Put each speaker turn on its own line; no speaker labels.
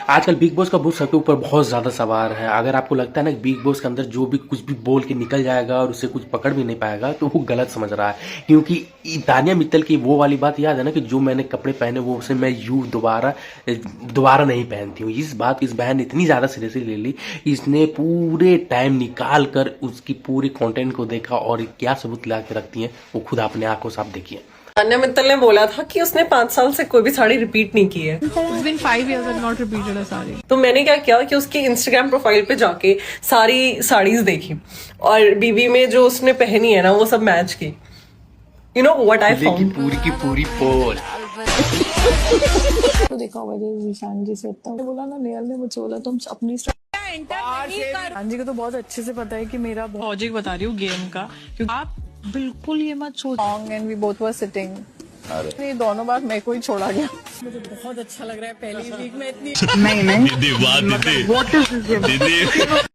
आजकल big boss का भूत सबके ऊपर बहुत ज़्यादा सवार है। अगर आपको लगता है ना कि बिग बॉस के अंदर जो भी कुछ भी बोल के निकल जाएगा और उसे कुछ पकड़ भी नहीं पाएगा, तो वो गलत समझ रहा है। क्योंकि तानिया मित्तल की वो वाली बात याद है ना कि जो मैंने कपड़े पहने वो उसे मैं यूं दोबारा दोबारा नहीं पहनती हूँ। इस बात इस बहन ने इतनी ज़्यादा सीरियसली ले ली, इसने पूरे टाइम निकाल कर उसकी पूरी कंटेंट को देखा और क्या सबूत ला के रखती है वो खुद अपने आंखों से आप देखिए।
तान्या मित्तल ने बोला था कि उसने 5 साल से कोई भी साड़ी रिपीट नहीं की है।
It's been 5 years I've not repeated a saree.
तो मैंने क्या किया कि उसकी इंस्टाग्राम प्रोफाइल पे जाके सारी साड़ीज देखी और बीबी में जो उसने पहनी है ना वो सब मैच की। You know what I found,
पूरी की पूरी पोल
तो देखा होगा जीशान जी से इतना बोला ना, नेयल ने मुझसे बोला तुम अपनी जीशान जी को तो बहुत अच्छे से पता है कि मेरा लॉजिक बता रही हूँ गेम का, क्योंकि आप बिल्कुल ये मत सोच। Long and we both were sitting, ये दोनों बार मेरे को ही छोड़ा गया। मुझे बहुत अच्छा लग रहा है पहली वीक में इतनी
दीदी वाह दीदी व्हाट इज दिस